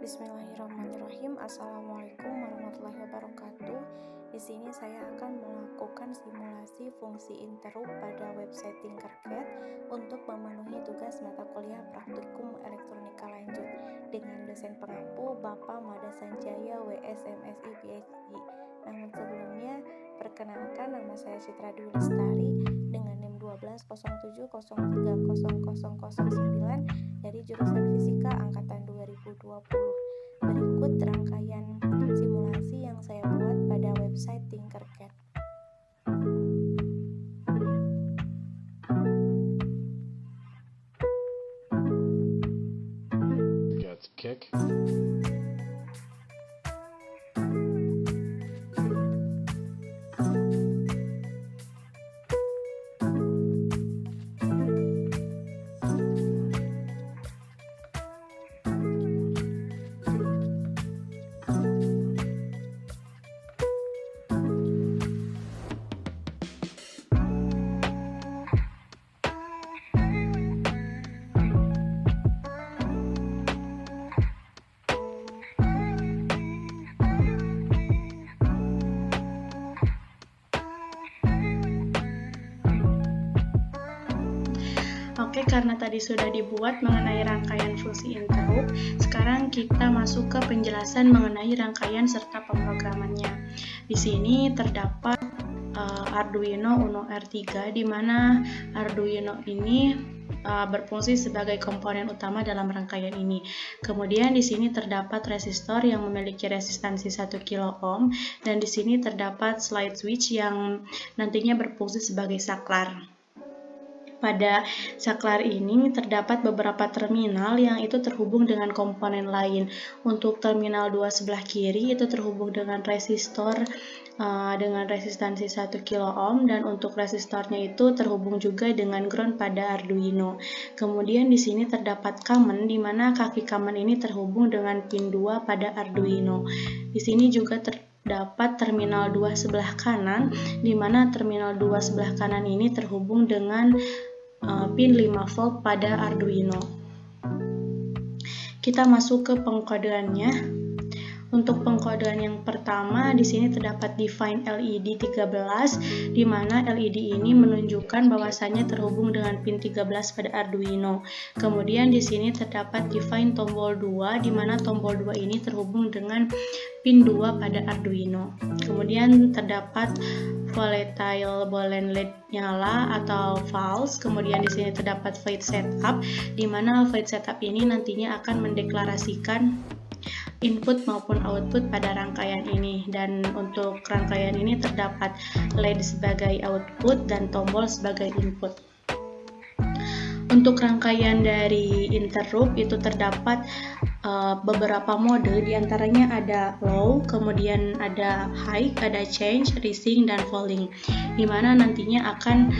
Bismillahirrahmanirrahim. Assalamualaikum warahmatullahi wabarakatuh. Di sini saya akan melakukan simulasi fungsi interrupt pada website Tinkercad untuk memenuhi tugas mata kuliah praktikum elektronika lanjut dengan dosen pengampu Bapak Mada Sanjaya WSMSI PhD. Namun sebelumnya, perkenalkan, nama saya Citra Dwi Lestari dengan NIM 1207030009 dari jurusan Fisika angkatan 2020. Berikut rangkaian simulasi yang saya buat pada website Tinkercad. Oke, karena tadi sudah dibuat mengenai rangkaian fungsi interrupt, sekarang kita masuk ke penjelasan mengenai rangkaian serta pemrogramannya. Di sini terdapat Arduino Uno R3, di mana Arduino ini berfungsi sebagai komponen utama dalam rangkaian ini. Kemudian di sini terdapat resistor yang memiliki resistansi 1 kilo ohm, dan di sini terdapat slide switch yang nantinya berfungsi sebagai saklar. Pada saklar ini terdapat beberapa terminal yang itu terhubung dengan komponen lain. Untuk terminal 2 sebelah kiri itu terhubung dengan resistor dengan resistansi 1 kilo ohm, dan untuk resistornya itu terhubung juga dengan ground pada Arduino. Kemudian di sini terdapat common, di mana kaki common ini terhubung dengan pin 2 pada Arduino. Di sini juga terdapat terminal 2 sebelah kanan, di mana terminal 2 sebelah kanan ini terhubung dengan pin 5 volt pada Arduino. Kita masuk ke pengkodeannya. Untuk pengkodean yang pertama, di sini terdapat define LED 13, di mana LED ini menunjukkan bahwasannya terhubung dengan pin 13 pada Arduino. Kemudian di sini terdapat define tombol 2, di mana tombol 2 ini terhubung dengan pin 2 pada Arduino. Kemudian terdapat volatile boolean LED nyala atau false. Kemudian di sini terdapat void setup, di mana void setup ini nantinya akan mendeklarasikan input maupun output pada rangkaian ini. Dan untuk rangkaian ini terdapat LED sebagai output dan tombol sebagai input. Untuk rangkaian dari interrupt itu terdapat beberapa mode, diantaranya ada low, kemudian ada high, ada change, rising, dan falling, dimana nantinya akan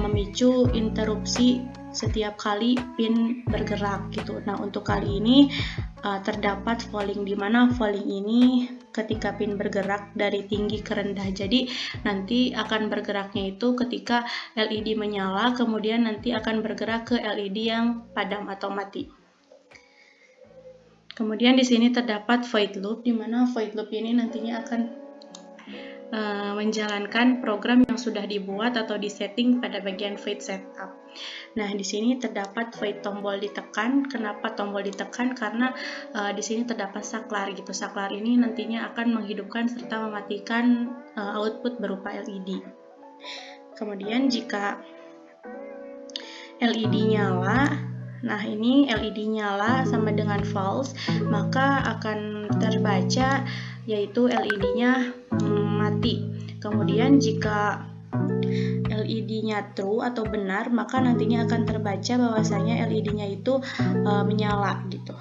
memicu interupsi setiap kali pin bergerak gitu. Nah, untuk kali ini terdapat falling, di mana falling ini ketika pin bergerak dari tinggi ke rendah. Jadi nanti akan bergeraknya itu ketika LED menyala, kemudian nanti akan bergerak ke LED yang padam atau mati. Kemudian di sini terdapat void loop, di mana void loop ini nantinya akan menjalankan program yang sudah dibuat atau disetting pada bagian void setup. Nah, di sini terdapat void tombol ditekan. Kenapa tombol ditekan? Karena di sini terdapat saklar gitu. Saklar ini nantinya akan menghidupkan serta mematikan output berupa LED. Kemudian jika LED nyala, nah ini LED nyala sama dengan false, maka akan terbaca yaitu LED-nya mati. Kemudian jika LED-nya true atau benar, maka nantinya akan terbaca bahwasanya LED-nya itu menyala gitu.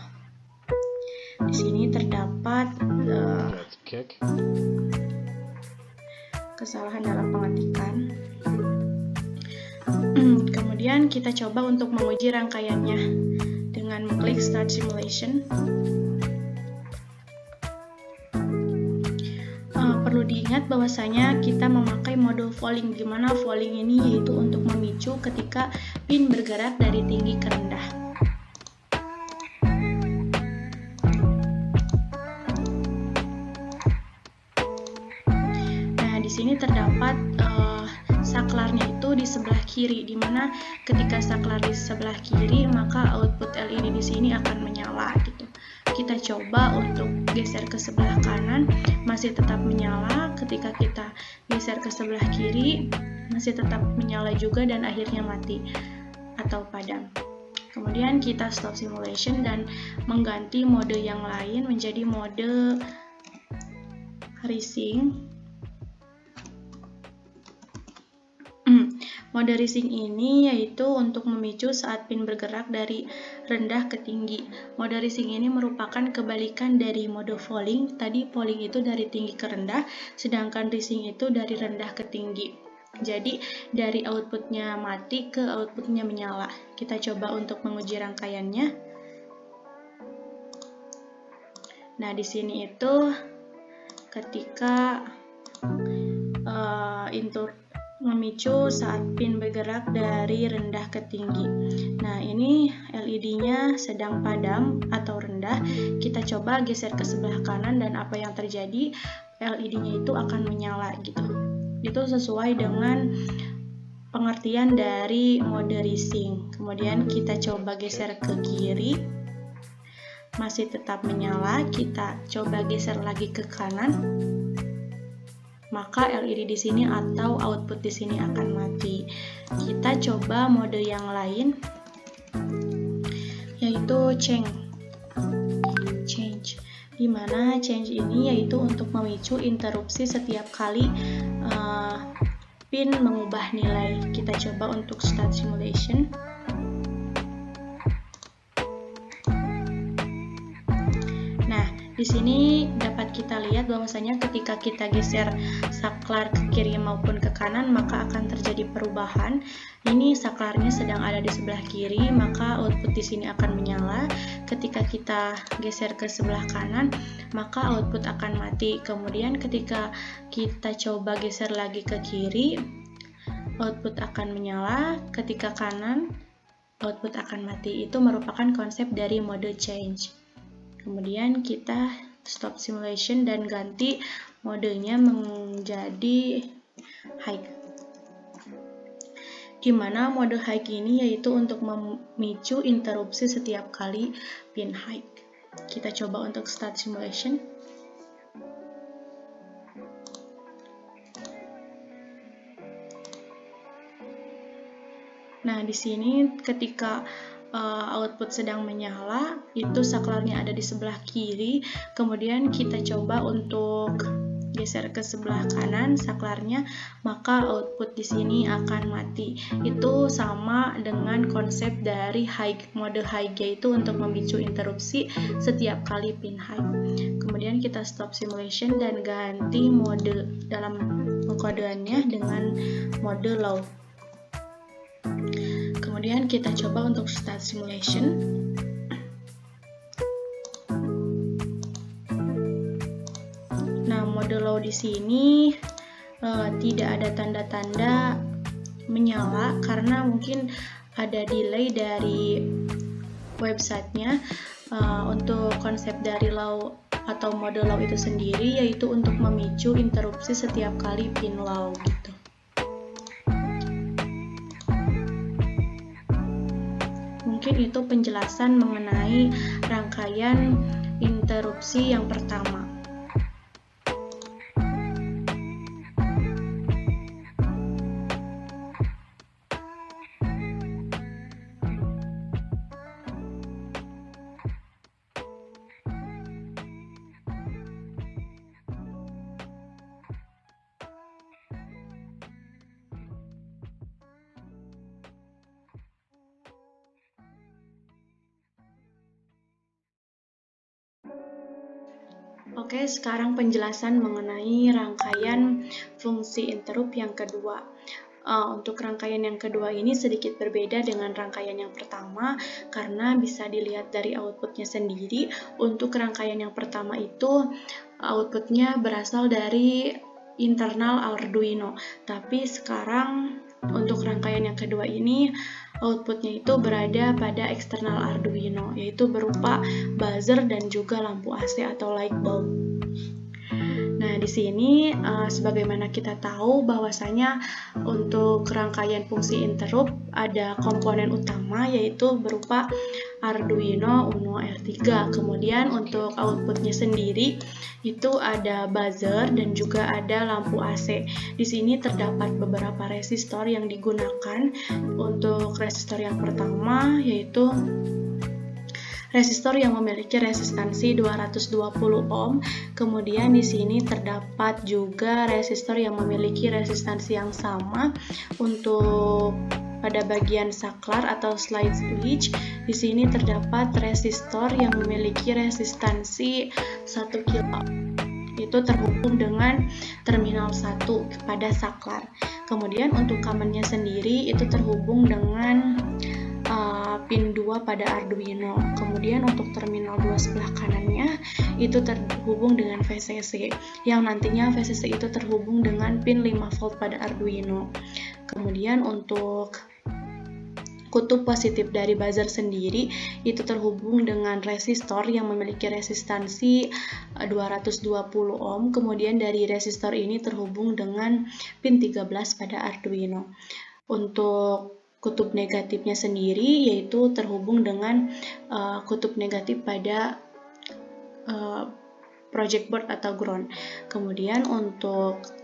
Di sini terdapat kesalahan dalam pengetikan. Kemudian kita coba untuk menguji rangkaiannya dengan mengklik Start Simulation. Perlu diingat bahwasanya kita memakai mode falling, di mana falling ini yaitu untuk memicu ketika pin bergerak dari tinggi ke rendah. di sini terdapat saklarnya itu di sebelah kiri, dimana ketika saklar di sebelah kiri maka output LED di sini akan menyala gitu. Kita coba untuk geser ke sebelah kanan, masih tetap menyala. Ketika kita geser ke sebelah kiri masih tetap menyala juga dan akhirnya mati atau padam. Kemudian kita stop simulation dan mengganti mode yang lain menjadi mode racing. Mode racing ini yaitu untuk memicu saat pin bergerak dari rendah ke tinggi. Mode racing ini merupakan kebalikan dari mode falling. Tadi falling itu dari tinggi ke rendah, sedangkan racing itu dari rendah ke tinggi. Jadi dari outputnya mati ke outputnya menyala. Kita coba untuk menguji rangkaiannya. Nah, di sini itu ketika memicu saat pin bergerak dari rendah ke tinggi. Nah, ini LED-nya sedang padam atau rendah. Kita coba geser ke sebelah kanan dan apa yang terjadi, LED-nya itu akan menyala gitu. Itu sesuai dengan pengertian dari mode racing. Kemudian kita coba geser ke kiri, masih tetap menyala. Kita coba geser lagi ke kanan, maka LED di sini atau output di sini akan mati. Kita coba mode yang lain, yaitu change. Di mana change ini yaitu untuk memicu interupsi setiap kali pin mengubah nilai. Kita coba untuk start simulation. Di sini dapat kita lihat bahwasanya ketika kita geser saklar ke kiri maupun ke kanan maka akan terjadi perubahan. Ini saklarnya sedang ada di sebelah kiri, maka output di sini akan menyala. Ketika kita geser ke sebelah kanan, maka output akan mati. Kemudian ketika kita coba geser lagi ke kiri, output akan menyala. Ketika kanan, output akan mati. Itu merupakan konsep dari mode change. Kemudian kita stop simulation dan ganti modenya menjadi high. Di mana mode high ini yaitu untuk memicu interupsi setiap kali pin high. Kita coba untuk start simulation. Nah, di sini ketika output sedang menyala, itu saklarnya ada di sebelah kiri. Kemudian kita coba untuk geser ke sebelah kanan saklarnya, maka output di sini akan mati. Itu sama dengan konsep dari mode high, yaitu untuk memicu interupsi setiap kali pin high. Kemudian kita stop simulation dan ganti mode dalam pengkodeannya dengan mode low. Kemudian kita coba untuk start simulation. Nah, mode low di sini tidak ada tanda-tanda menyala karena mungkin ada delay dari websitenya. Untuk konsep dari low atau mode low itu sendiri yaitu untuk memicu interupsi setiap kali pin low gitu. Mungkin itu penjelasan mengenai rangkaian interupsi yang pertama. Oke, sekarang penjelasan mengenai rangkaian fungsi interrupt yang kedua. Untuk rangkaian yang kedua ini sedikit berbeda dengan rangkaian yang pertama karena bisa dilihat dari outputnya sendiri. Untuk rangkaian yang pertama itu outputnya berasal dari internal Arduino, tapi sekarang untuk rangkaian yang kedua ini outputnya itu berada pada eksternal Arduino, yaitu berupa buzzer dan juga lampu AC atau light bulb. Nah, di sini sebagaimana kita tahu bahwasanya untuk rangkaian fungsi interrupt ada komponen utama yaitu berupa Arduino Uno R3. Kemudian untuk outputnya sendiri itu ada buzzer dan juga ada lampu AC. Di sini terdapat beberapa resistor yang digunakan. Untuk resistor yang pertama yaitu resistor yang memiliki resistansi 220 ohm. Kemudian di sini terdapat juga resistor yang memiliki resistansi yang sama. Untuk pada bagian saklar atau slide switch, di sini terdapat resistor yang memiliki resistansi 1 kilo. Itu terhubung dengan terminal 1 pada saklar. Kemudian untuk common-nya sendiri itu terhubung dengan pin 2 pada Arduino. Kemudian untuk terminal 2 sebelah kanannya itu terhubung dengan VCC, yang nantinya VCC itu terhubung dengan pin 5 volt pada Arduino. Kemudian untuk kutub positif dari buzzer sendiri itu terhubung dengan resistor yang memiliki resistansi 220 ohm. Kemudian dari resistor ini terhubung dengan pin 13 pada Arduino. Untuk kutub negatifnya sendiri yaitu terhubung dengan kutub negatif pada project board atau ground. Kemudian untuk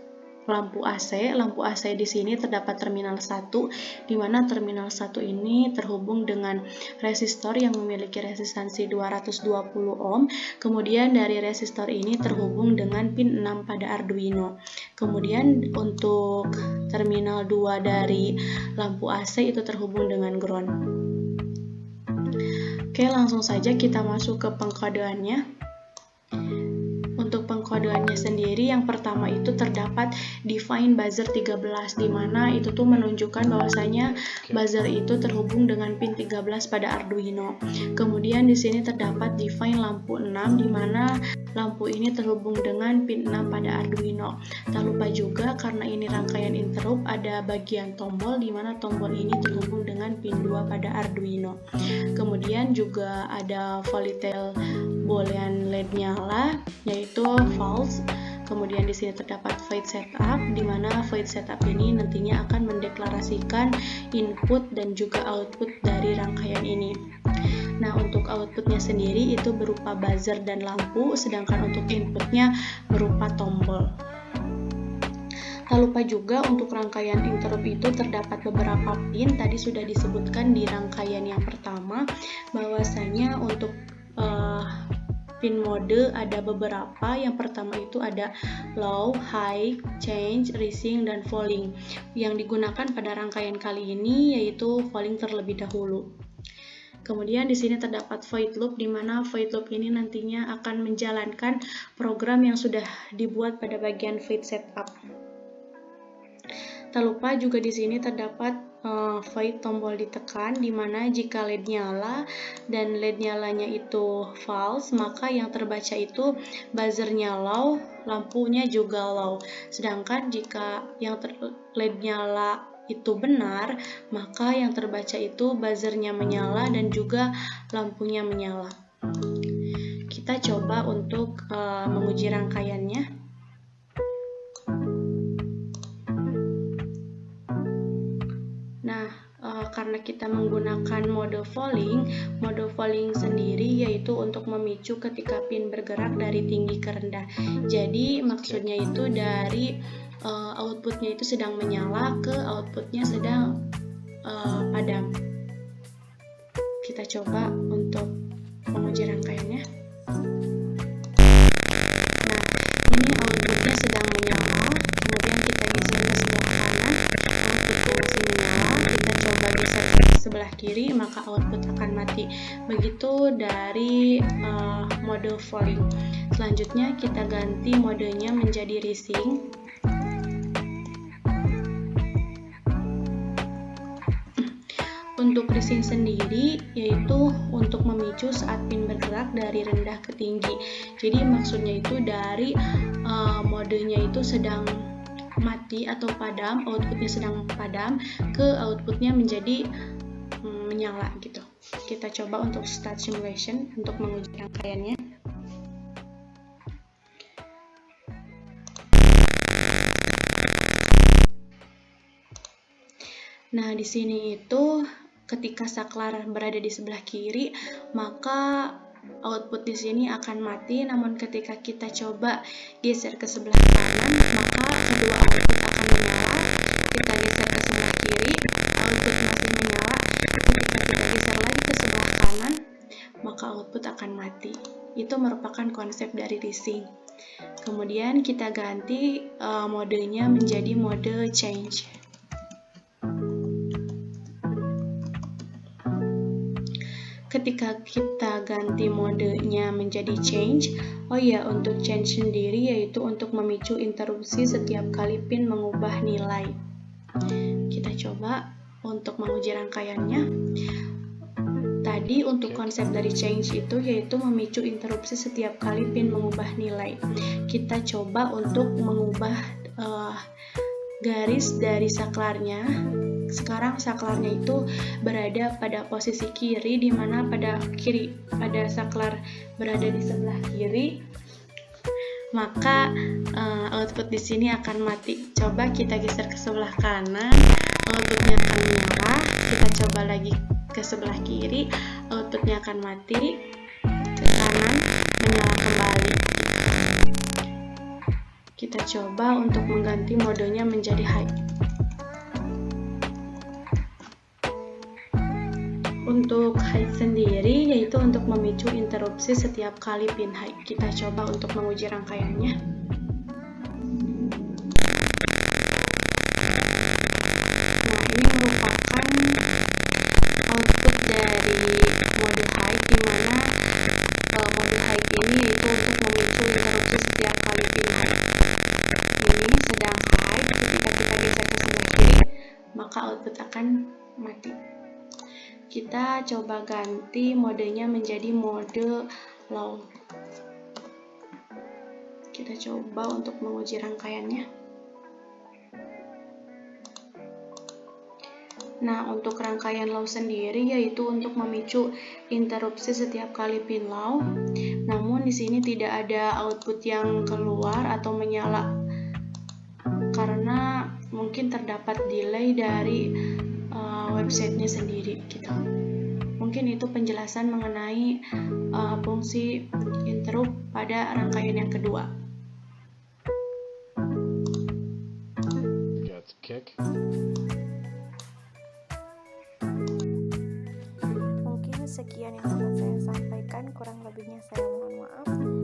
lampu AC di sini terdapat terminal 1, di mana terminal 1 ini terhubung dengan resistor yang memiliki resistansi 220 ohm. Kemudian dari resistor ini terhubung dengan pin 6 pada Arduino. Kemudian untuk terminal 2 dari lampu AC itu terhubung dengan ground. Oke, langsung saja kita masuk ke pengkodeannya. Untuk pengkodeannya sendiri, yang pertama itu terdapat define buzzer 13, di mana itu tuh menunjukkan bahwasanya buzzer itu terhubung dengan pin 13 pada Arduino. Kemudian di sini terdapat define lampu 6, di mana lampu ini terhubung dengan pin 6 pada Arduino. Tak lupa juga karena ini rangkaian interrupt, ada bagian tombol di mana tombol ini terhubung dengan pin 2 pada Arduino. Kemudian juga ada volatile boolean LED nyala yaitu false. Kemudian di sini terdapat void setup, di mana void setup ini nantinya akan mendeklarasikan input dan juga output dari rangkaian ini. Nah, untuk outputnya sendiri itu berupa buzzer dan lampu, sedangkan untuk inputnya berupa tombol. Tak lupa juga untuk rangkaian interrupt itu terdapat beberapa pin. Tadi sudah disebutkan di rangkaian yang pertama bahwasanya untuk pin mode ada beberapa. Yang pertama itu ada low, high, change, rising, dan falling. Yang digunakan pada rangkaian kali ini yaitu falling terlebih dahulu. Kemudian di sini terdapat void loop, di mana void loop ini nantinya akan menjalankan program yang sudah dibuat pada bagian void setup. Tak lupa juga di sini terdapat void tombol ditekan, di mana jika LED nyala dan LED nyalanya itu false, maka yang terbaca itu buzzernya low, lampunya juga low. Sedangkan jika yang LED nyala itu benar, maka yang terbaca itu buzzernya menyala dan juga lampunya menyala. Kita coba untuk menguji rangkaiannya. Karena kita menggunakan mode falling sendiri yaitu untuk memicu ketika pin bergerak dari tinggi ke rendah. Jadi maksudnya itu dari outputnya itu sedang menyala ke outputnya sedang padam. Kita coba untuk menguji rangkaiannya. Nah, ini outputnya sedang menyala. Kemudian kita geser ke sebelah kanan, outputnya masih menyala. Kita coba geser ke sebelah kiri, maka output akan mati. Begitu dari mode falling. Selanjutnya kita ganti modenya menjadi rising. Untuk rising sendiri yaitu untuk memicu saat pin bergerak dari rendah ke tinggi. Jadi maksudnya itu dari modenya itu sedang mati atau padam, outputnya sedang padam ke outputnya menjadi menyala gitu. Kita coba untuk start simulation untuk menguji rangkaiannya. Nah, di sini itu ketika saklar berada di sebelah kiri, maka output di sini akan mati. Namun ketika kita coba geser ke sebelah kanan, maka kedua output akan menyala. Kita geser ke sebelah kiri, output masih menyala. Ketika kita geser lagi ke sebelah kanan, maka output akan mati. Itu merupakan konsep dari rising. Kemudian kita ganti modenya menjadi mode change. Ketika kita ganti modenya menjadi change, untuk change sendiri yaitu untuk memicu interupsi setiap kali pin mengubah nilai. Kita coba untuk menguji rangkaiannya. Tadi untuk konsep dari change itu yaitu memicu interupsi setiap kali pin mengubah nilai. Kita coba untuk mengubah garis dari saklarnya. Sekarang saklarnya itu berada pada posisi kiri, di mana pada saklar berada di sebelah kiri, maka output di sini akan mati. Coba kita geser ke sebelah kanan, outputnya akan menyala. Kita coba lagi ke sebelah kiri, outputnya akan mati. Ke kanan, menyala kembali. Kita coba untuk mengganti modenya menjadi high. Untuk high sendiri yaitu untuk memicu interupsi setiap kali pin high. Kita coba untuk menguji rangkaiannya. Nah, ini merupakan output dari mode high, di mana mode high ini yaitu untuk memicu interupsi setiap kali pin high. Ini sedang high, ketika kita geser ke sebelah kiri, maka output akan mati. Kita coba ganti modenya menjadi mode low. Kita coba untuk menguji rangkaiannya. Nah, untuk rangkaian low sendiri yaitu untuk memicu interupsi setiap kali pin low. Namun di sini tidak ada output yang keluar atau menyala karena mungkin terdapat delay dari websitenya sendiri gitu. Mungkin itu penjelasan mengenai fungsi interrupt pada rangkaian yang kedua. Mungkin sekian yang dapat saya sampaikan, kurang lebihnya saya mohon maaf.